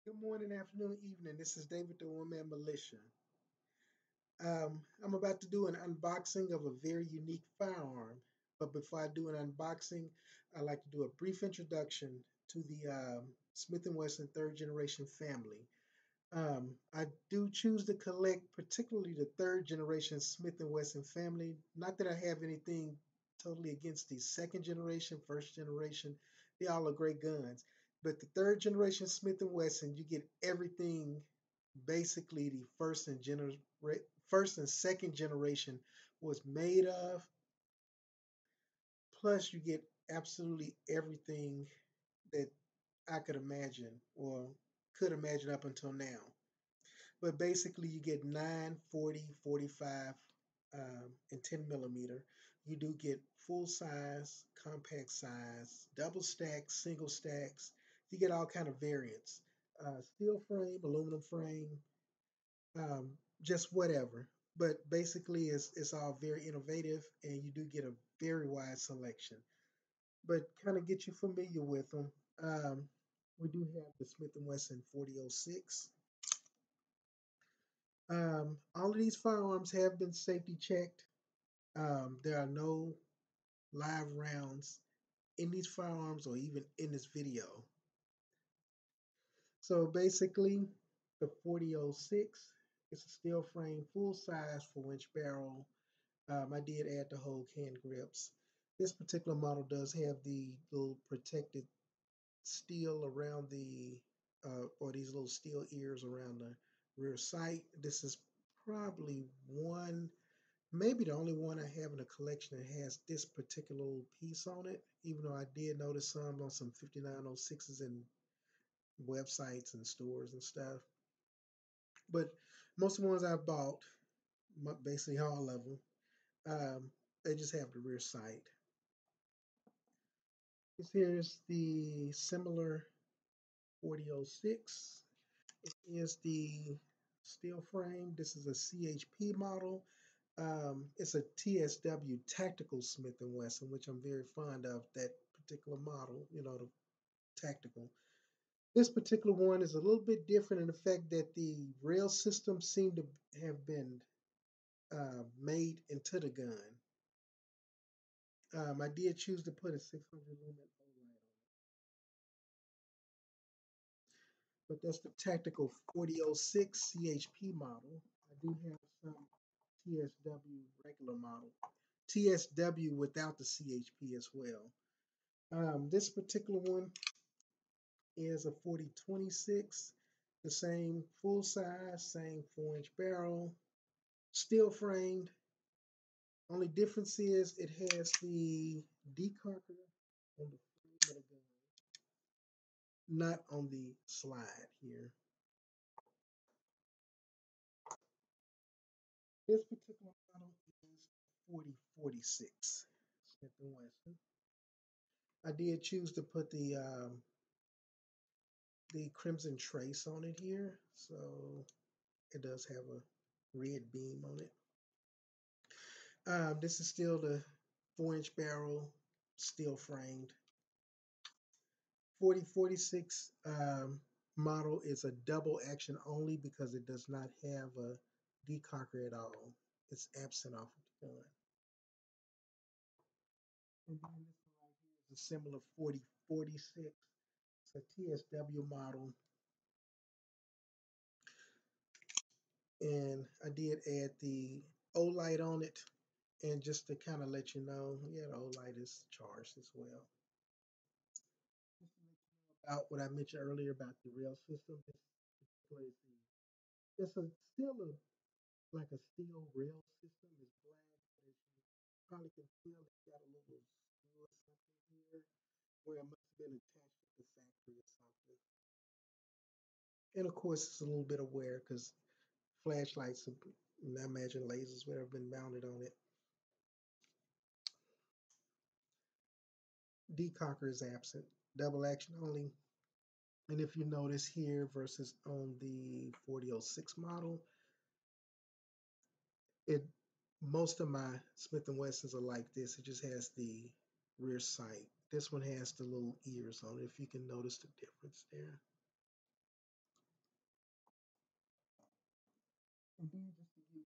Good morning, afternoon, evening. This is David the One Man Militia. I'm about to do an unboxing of a very unique firearm. But before I do an unboxing, I'd like to do a brief introduction to the Smith Wesson third generation family. I do choose to collect particularly the third generation Smith Wesson family. Not that I have anything totally against the second generation, first generation. They all are great guns. But the third generation Smith and Wesson, you get everything basically the first and second generation was made of. Plus, you get absolutely everything that I could imagine or could imagine up until now. But basically, you get 9, 40, 45, and 10 millimeter. You do get full size, compact size, double stacks, single stacks. You get all kind of variants. Steel frame, aluminum frame, um, just whatever. But basically, it's all very innovative, and you do get a very wide selection. But kind of get you familiar with them. Um, we do have the Smith and Wesson 4006. All of these firearms have been safety checked. There are no live rounds in these firearms or even in this video. So basically, the 4006 is a steel frame, full size 4-inch barrel. I did add the whole hand grips. This particular model does have the little protected steel around or these little steel ears around the rear sight. This is probably maybe the only one I have in a collection that has this particular little piece on it, even though I did notice some on some 5906s in websites and stores and stuff. But most of the ones I've bought, basically all of them, they just have the rear sight. This here is the similar 4006. It is the steel frame. This is a CHP model. It's a TSW Tactical Smith and Wesson, which I'm very fond of that particular model. The tactical. This particular one is a little bit different in the fact that the rail system seemed to have been made into the gun. I did choose to put a 600 lumen Airlite on, but that's the tactical 4006 CHP model. I do have some TSW regular model, TSW without the CHP as well. This particular one is a 4026, the same full size, same 4-inch barrel, steel framed. Only difference is it has the decarker on the frame of the gun, not on the slide here. This particular model is 4046 Smith& Wesson. I did choose to put the crimson trace on it here, so it does have a red beam on it. This is still the 4-inch barrel, steel framed. 4046 model is a double action only because it does not have a decocker at all. It's absent off of the gun. And then this one right here is a similar 4046. It's a TSW model. And I did add the Olight on it. And just to kind of let you know, yeah, the Olight is charged as well. Just to let you know about what I mentioned earlier about the rail system, it's still like a steel rail system. It's black, but as you probably can feel, it's got a little screw or something here where it must have been attached at the factory or something. And of course, it's a little bit of wear because flashlights, I imagine lasers would have been mounted on it. Decocker is absent, double action only. And if you notice here versus on the 4006 model, it most of my Smith and Wessons are like this. It just has the rear sight. This one has the little ears on it. If you can notice the difference there.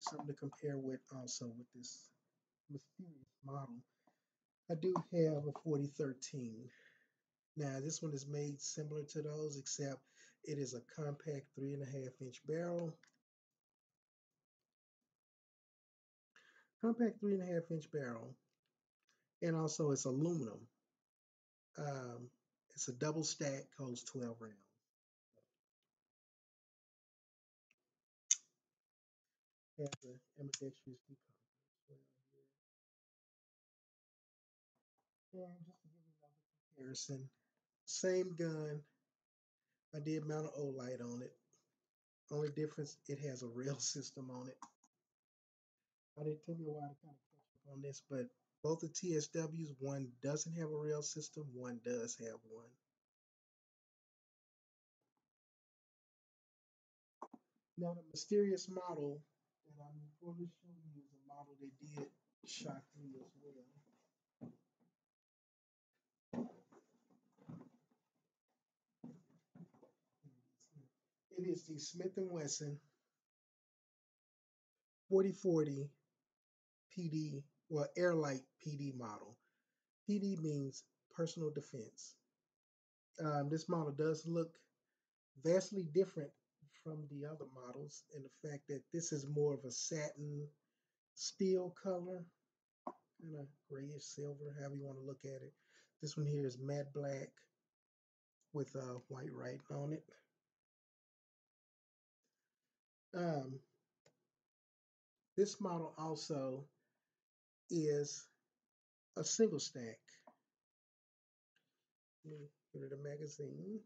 something to compare with also with this mysterious model. I do have a 4013. Now this one is made similar to those, except it is a compact 3.5-inch barrel. Compact 3.5-inch barrel, and also it's aluminum. Um, it's a double stack, holds 12 rounds. Has the ambidextrous decocker. And just to give you another comparison, same gun. I did mount an Olight on it. Only difference, it has a rail system on it. I did take me a while to kind of catch up on this, but both the TSWs, one doesn't have a rail system, one does have one. Now the mysterious model that I'm going to show you is a model that did shock me as well. It is the Smith & Wesson 4040 PD, well, Airlite PD model. PD means personal defense. This model does look vastly different from the other models in the fact that this is more of a satin steel color, kind of grayish silver, however you want to look at it. This one here is matte black with white writing on it. Um, this model also is a single stack. Let me go to the magazine.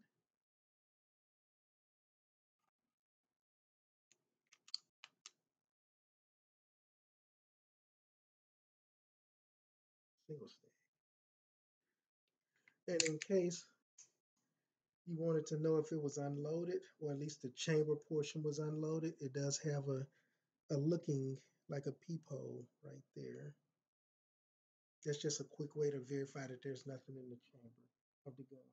Single stack. And in case you wanted to know if it was unloaded, or at least the chamber portion was unloaded, it does have a looking like a peephole right there. That's just a quick way to verify that there's nothing in the chamber of the gun.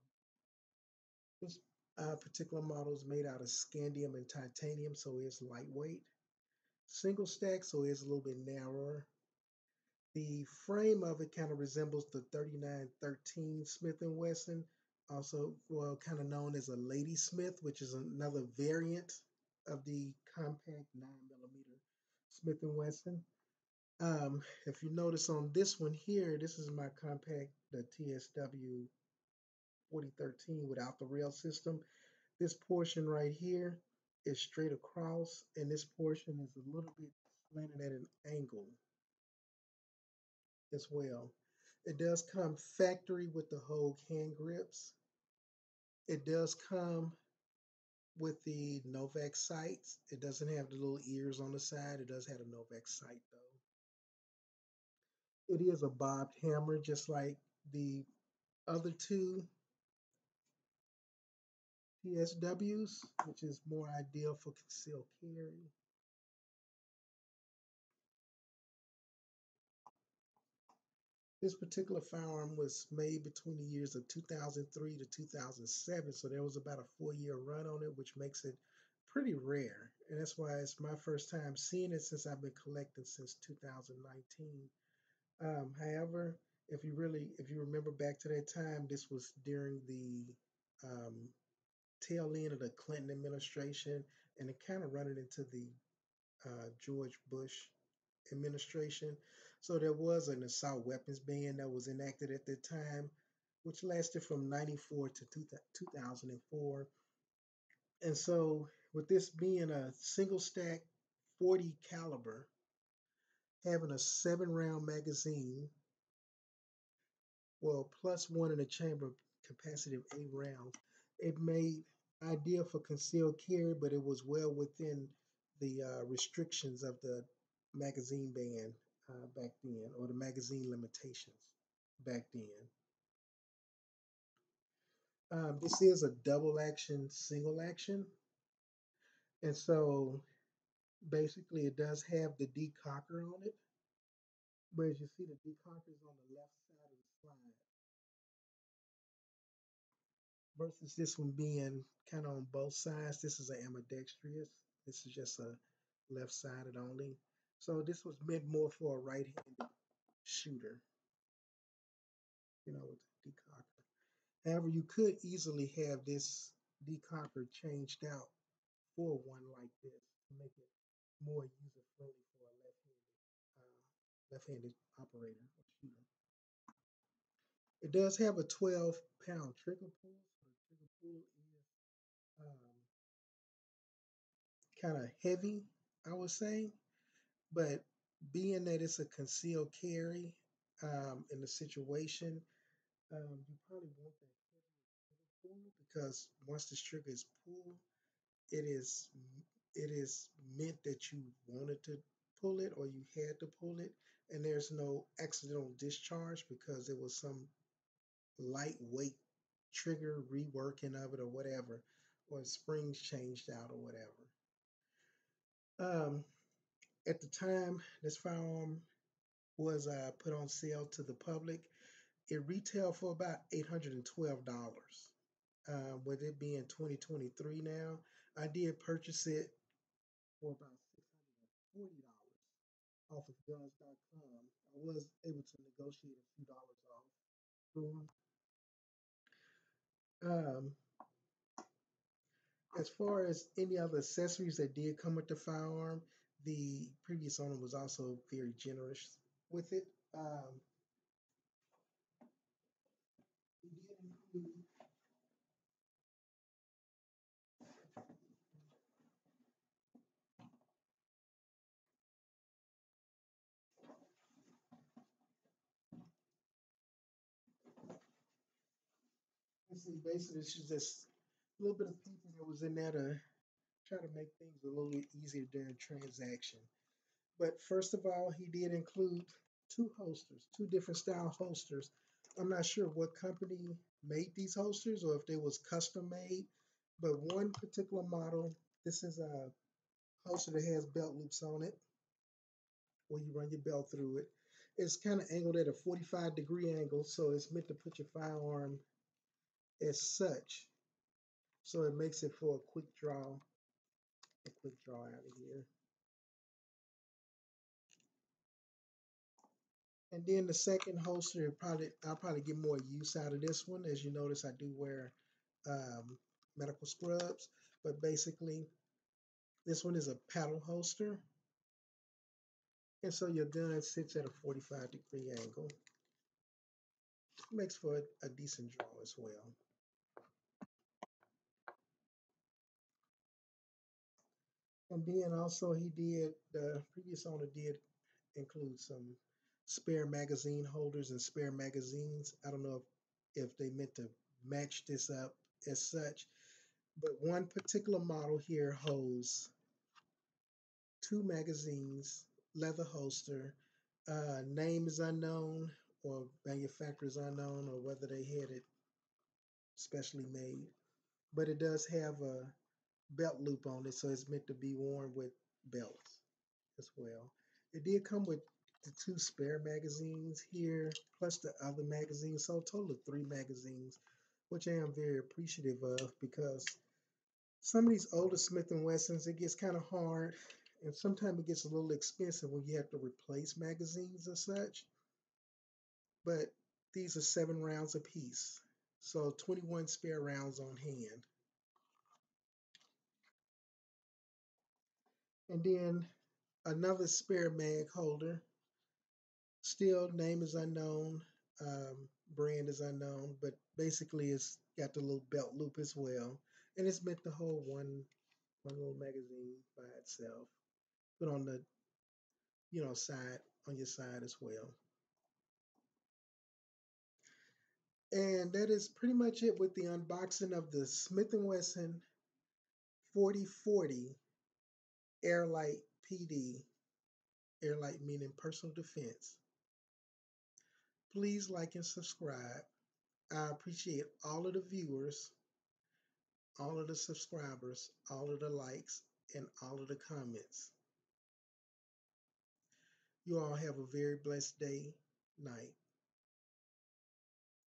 This particular model is made out of scandium and titanium, so it's lightweight. Single stack, so it's a little bit narrower. The frame of it kind of resembles the 3913 Smith & Wesson, also well kind of known as a Lady Smith, which is another variant of the compact 9mm Smith & Wesson. If you notice on this one here, this is my compact, the TSW 4013 without the rail system. This portion right here is straight across, and this portion is a little bit slanted at an angle as well. It does come factory with the whole hand grips. It does come with the Novak sights. It doesn't have the little ears on the side. It does have a Novak sight though. It is a bobbed hammer, just like the other two PSWs, which is more ideal for concealed carry. This particular firearm was made between the years of 2003 to 2007, so there was about a 4-year run on it, which makes it pretty rare. And that's why it's my first time seeing it since I've been collecting since 2019. However, if you remember back to that time, this was during the um, tail end of the Clinton administration, and it kind of running into the George Bush administration. So there was an assault weapons ban that was enacted at that time, which lasted from 94 to 2004. And so with this being a single stack 40 caliber, having a 7-round magazine, well, plus one in the chamber capacity of 8 rounds, it made ideal for concealed carry, but it was well within the restrictions of the magazine ban back then, or the magazine limitations back then. This is a double action, single action, and so basically it does have the decocker on it, but as you see, the decocker is on the left side of the slide versus this one being kind of on both sides. This is an ambidextrous. This is just a left-sided only. So this was meant more for a right-handed shooter, with the decocker. However, you could easily have this decocker changed out for one like this to make it more user-friendly for a left-handed operator or shooter. It does have a 12-pound trigger pull, so the trigger pull is kind of heavy, I would say. But being that it's a concealed carry in the situation, you probably want that heavy pull because once this trigger is pulled, it is it is meant that you wanted to pull it or you had to pull it, and there's no accidental discharge because it was some lightweight trigger reworking of it or whatever, or springs changed out or whatever. At the time this firearm was put on sale to the public, it retailed for about $812. With it being 2023 now, I did purchase it for about $640 off of guns.com. I was able to negotiate a few dollars off through them. As far as any other accessories that did come with the firearm, the previous owner was also very generous with it. He did include basically it's just a little bit of paper that was in there to try to make things a little bit easier during transaction. But first of all, he did include two holsters, two different style holsters. I'm not sure what company made these holsters or if they was custom made, but one particular model, this is a holster that has belt loops on it where you run your belt through it. It's kind of angled at a 45-degree angle, so it's meant to put your firearm as such. So it makes it for a quick draw out of here. And then the second holster, I'll probably get more use out of this one. As you notice, I do wear medical scrubs, but basically this one is a paddle holster. And so your gun sits at a 45-degree angle. Makes for a decent draw as well. And then also the previous owner did include some spare magazine holders and spare magazines. I don't know if they meant to match this up as such, but one particular model here holds two magazines, leather holster. Name is unknown or manufacturer is unknown or whether they had it specially made, but it does have a belt loop on it, so it's meant to be worn with belts as well. It did come with the two spare magazines here, plus the other magazines, so a total of three magazines, which I am very appreciative of because some of these older Smith & Wessons, it gets kind of hard, and sometimes it gets a little expensive when you have to replace magazines and such. But these are 7 rounds apiece, so 21 spare rounds on hand. And then another spare mag holder. Still, name is unknown, brand is unknown, but basically it's got the little belt loop as well, and it's meant to hold one little magazine by itself. Put on the side on your side as well. And that is pretty much it with the unboxing of the Smith & Wesson 4040 Airlite PD. Airlite meaning personal defense. Please like and subscribe. I appreciate all of the viewers, all of the subscribers, all of the likes, and all of the comments. You all have a very blessed day, night.